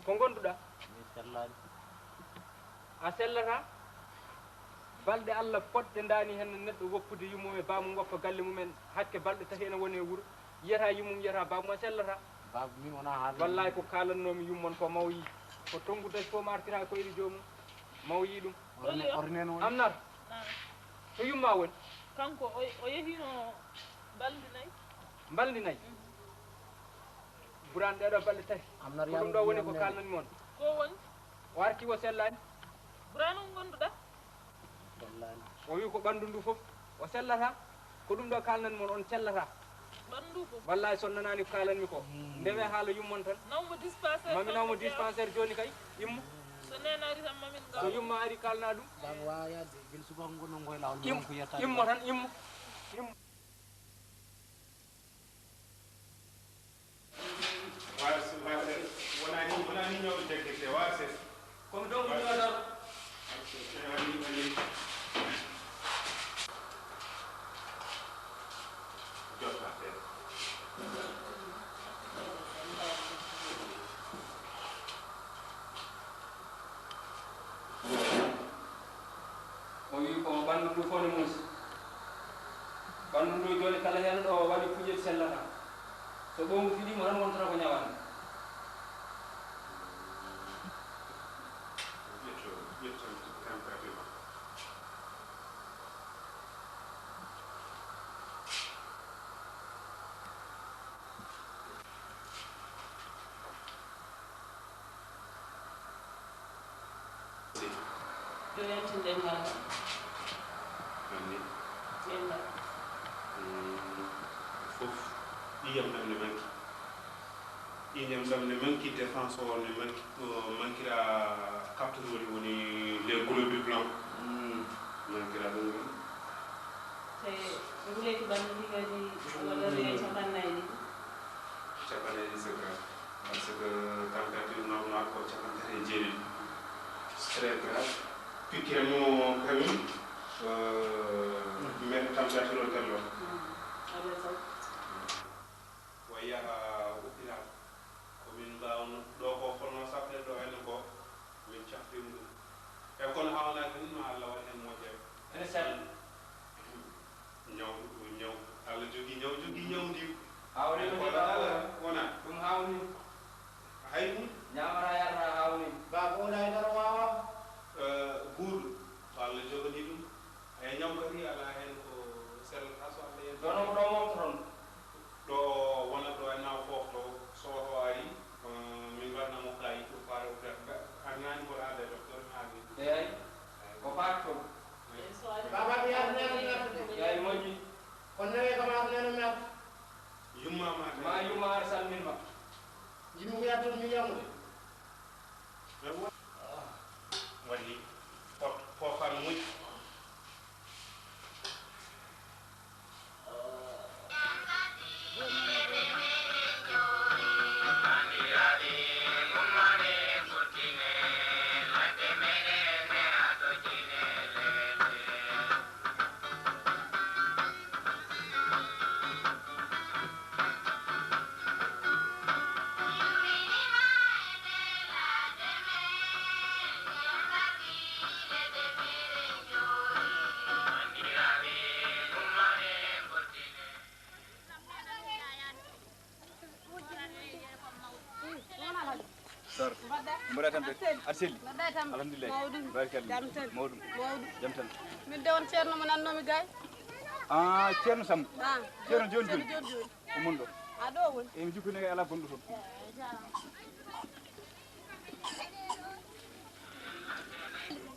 ko gonduɗa a sellata balɗe Allah poɗɗe dani hen neɗɗo woppude yummum e bamum woppa galle mumen hakke balɗe tati ene woni e wuuro yiyata yummum yiyata bamum a sellata wallahi ko kalannomi yummon ko mawyi ko tongude fof ma artira ko iri jomum mawyi ɗum amnar to yumma woni kanko o yehino balɗe nayyi ɓuran ɗeɗo balɗe tati ko ɗum ɗo woni ko kalnani moon ko woni o arti o sellani ɓuran on gonduɗa o wi ko ɓandu ndu fof o sellata ko ɗum ɗo kalnani moon on sellata ɓandu fof wallahi son nanani ko kalanmi ko ndeme haala yummon tan nawmo dispensaire mami nawmo dispensaire joni kay immo so nena ari tan mamin so yumma ari kalna ɗum immo tan immo wonani ñawɗo jaggirte wase komi donc ñoɗor jotta feere o wi ko ɓandu ndu fof ne muusi ɓandu ndu joni kala hen ɗo waɗi kuƴel sellata so ɓowngu fiɗimo tan wontata ko ñawande fof ƴiyam ɗam ne manki ƴiyam ɗam ne manki défense o ne manki manquira capture woni les globules blancs manquira ɗum ɗon ruleki ɓandu kadi walla rewe capannayyi capannayyi c'est grave parce que température normale ko capantati e jeeɗiɗi très grave pikkiremo kañum mais température o tello o yaha hôpital komin mbawno ɗo ko holno safre ɗo henne ko min caftima ɗum e kono hawnaki ɗum no Allah waɗi hen moƴƴere ene sell ñaw Allah jogui ñaw ndi hawre wona ɗum hawni hay ɗum ñamata yarata hawni baba wona e nder wawa guurɗo so Allah jogani ɗum e ñaw kadi ala hen ko sellata so Allah yen ɗono ko ɗo moftoton ɗo wona ɗo e naw foof to so o ari min mbaɗnamo kayi pour faare o arnani mboɗo aade docteur mi aadi eyi ko faati toon baba mi arneno mertude yayi moƴƴi on nawi kam arneno mertu yummama ma yumma ar salminma yimmi ko yattoon mi yamude waɗi fofan moƴƴi Arseli. Madaitam. Alhamdulillah. Maudou. Barakallah. Jam tan. Maudou. Maudou. Jam tan. Min de on ceerno mo nannomi gay. Ah, Ceerno Sam. Ah. Ceerno joni joni. Joni. Ko mon ɗo. A ɗo woni. E mi jukkini ala gonɗo toon.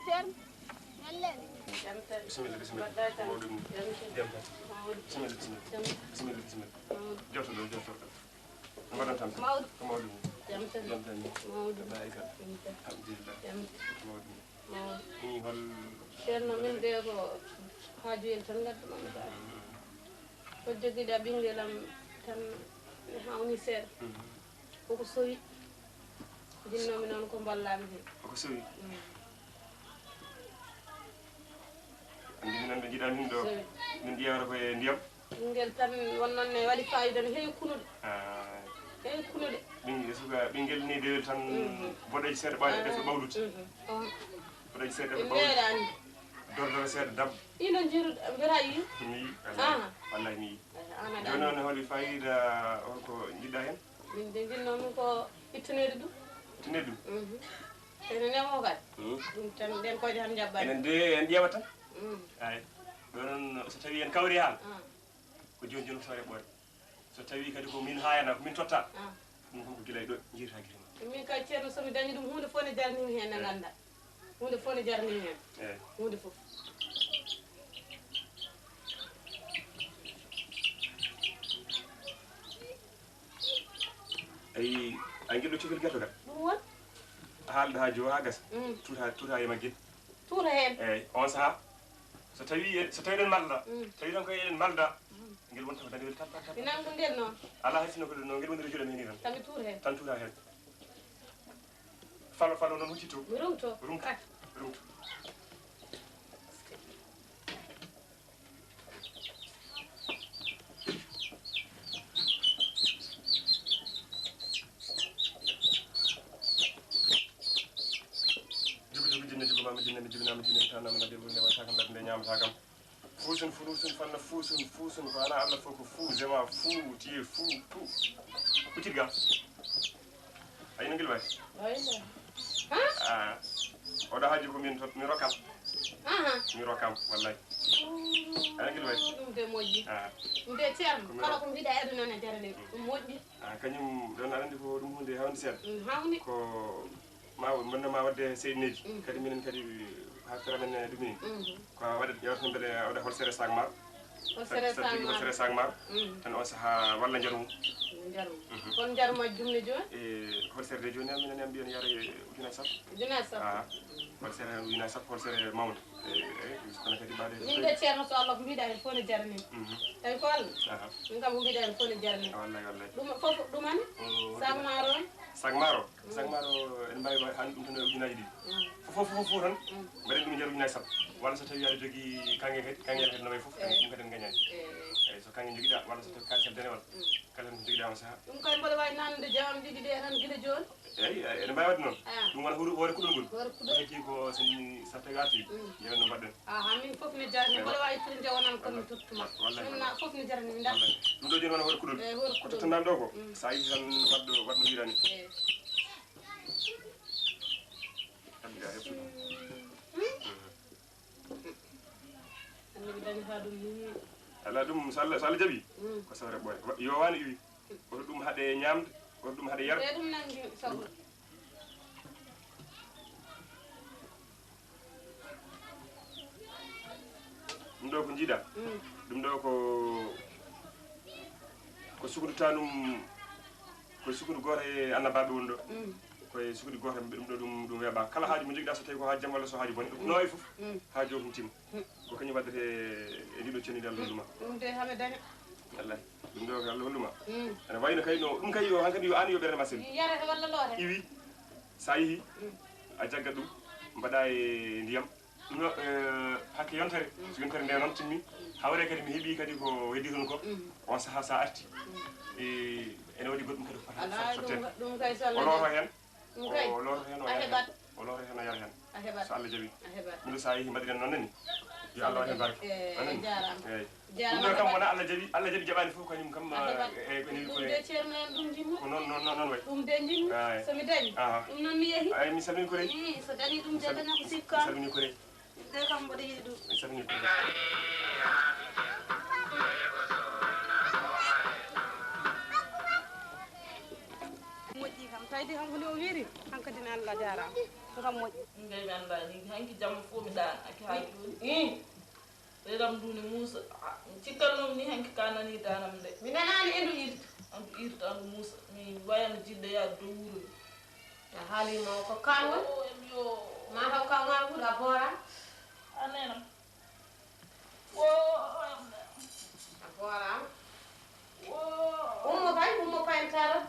Ceerno. Bismillah, bismillah. Maudou. Jam tan. Bismillah, bismillah. Bismillah, bismillah. Jawto ɗo, jawto ɗo. Mbaɗon tan. Maudou. Ko Maudou. Jam tan. Jam tan. Maudou. Alhamdulillah. Alhamdulillah. Maudou. Maudou. Ni hol Ceerno min de ko haaju en tan gadduɗon gay. Ko jogiɗa ɓinguelam tan mi hawni seeɗa. Koko sowi. Jinnomi noon ko ballami hen. koko sowi. Andi minen ɓe jiiɗa min ɗo min ƴewata koye ndiyam. Ɓinguel tan wonnoon ne waɗi fayida no heewi kunude. Heewi kunude. Ɓinguel ni dewel tan boɗeji seeɗa ɓaade ɗefe ɓawlude. Boɗeji seeɗa ɗefe ɓawlude. Meeɗani. Dordere seeɗa dam. Ino jiruɗa mbira yi. Mi yi. Wallahi mi yi. Joni noon holi fayida holko jiɗɗa hen? Min de jinnomi ko ittanede ɗum. Ittanede ɗum? ene nemo kadi. Ɗum tan nden koje tan jaɓɓani. Enen de en ƴeewa tan. Ay. Ɗo noon so tawi en kawri haala. Ko joni joni ko tawre ɓoore. So tawi kadi ko min hayana ko min totta. Ɗum kon ko gila e ɗo jiita guila ma. Min kay ceerno somi dañi ɗum hunde fof ne jarnimi hen ne ganda. Hunde fof ne jarnimi hen. Eyi. Hunde fof. Ayi ay gueɗo cokil guerto kadi. Ɗum won. Haalde ha jo ha gasa. Tuta e magguel. Tuura hen. Eyi on saaha so tawi eɗen malda tawi tan koye eɗen malda ngel wonta ko dañewel tan mi nangu nden noon. ala hay sinno ko no ngel wondiri joɗen heni tan. Tami tuura hen. Tan tuta hen. Falo noon huccito. Mi rumto. Rumto. Rumto. mi jibinama jinen tanama nade wonde wata kam ladde ñamata kam fuusun fanna fuusun ko ana Allah fof ko fuu zema fuu tiye fuu tout kutirga ay no ngel way oɗo haaji ko min mi rokkam mi rokkam wallahi ay ngel way ɗum de moƴƴi ɗum de ceerno kala ko mbiɗa ede noon e jarane ɗum moƴƴi kañum ɗon aɗa andi ko ɗum hunde hawde seeɗa hawni ko ma bonnoma wadde seydineji kadi minen kadi hakkira men ɗumini ko waɗa ƴewata beele waɗa holsere sac mar holsere sac mar tan on saaha walla jarum kon jaruma jumne joni e holsere de joni minen en mbiyen yara ujunnaje sappo holsere ujunnaje sappo holsere mawde kono kadi ɓaade min de ceerno so Allah ko mbiɗa hen fof ne jarani tawi ko Allah min kam ko mbiɗa hen fof ne jarani wallahi wallahi ɗum fof ɗumani sac maro on sac maro en mbawi han ɗum tan ujunnaje ɗiɗi fof tan mbaɗen ɗum jar ujunnaje sappo walla so tawi aɗa jogui kangel kadi no way fof ɗum kadi en gañani eyyi so kanngel joguiɗa walla so tawi kalisal denewal kala no joguiɗa on saaha ɗum koye mboɗo wawi nannude jawam ɗiɗi ɗe tan guila joni eyyi ene mbawi wadde noon ɗum wona hoore kuɗol ngol heddi ko so tawi arti yewen no mbaɗɗen min fof ne jarani mboɗo wawi ittude jawonan kono mi tottuma ɗum fof ne jarani mi dal ɗum ɗo joni wona hoore kuɗol ko tottandami ɗo ko sa yi tan waɗno wiɗani ala ɗum so Allah jaaɓi ko sawre ɓoore yo wano iwi oto ɗum haɗe ñamde oto ɗum haɗe yara ɗum nangi sabu ɗum ɗo ko jiiɗa ɗum ɗo ko sukudu tanum koye sukudu goto e annabaɓe woni ɗo koye sukudu goto ɗum ɗo ɗum weeɓa kala haaju mo joguiɗa so tawi ko haaju jaam walla so haaju bone ɗum nowi foof haaju o ɗum timma ko kañum waddete e ɗiɗo ceniɗe Allah holluma ɗum de haɓe daña wallahi ɗum ɗo ko Allah holluma ene wayno kayno ɗum kay yo hankkadi yo an yo ɓernde ma sel yarata walla loore iwi sa yeehi a jaggat ɗum mbaɗa e ndiyam ɗum hakke yontere so yontere nde noon timmi hawre kadi mi heeɓi kadi ko heddi toon ko on saaha sa arti ene waɗi goɗɗum kadi ko fota sottede o looto hen o looto hen o yara hen o looto hen o yara hen so Allah jaaɓi ɗum ɗo sa yeehi mbaɗiren noon nani yo Allah waɗi barke e jarama eyyi jarama ɗum kam wona Allah jaɓi jaɓani fof kañum kam ɗum de ceerno en ɗum jimmo ko noon wayi ɗum de jimmi somi dañi ɗum noon mi yeehi ay mi salmini ko reyi so dañi ɗum de daña ko sikka mi salmini ko reyi de kam mboɗo yiɗi ɗum mi salmini ko moƴƴi kam tawde kam ko ni o wiiri hankkadi ne Allah jarama ko kam moƴƴi ngay mi anda ni hanki jamma fof mi danaki ha joni redam duni Moussa cikkalnomi ni hanki ka nani danam de mi nanani endu irta andu irta andu Moussa mi wayano jidde yaade dow wuuro a haalima ko kanwa yo ma taw kanwa fuɗa boora anenam a boorama ummo payntara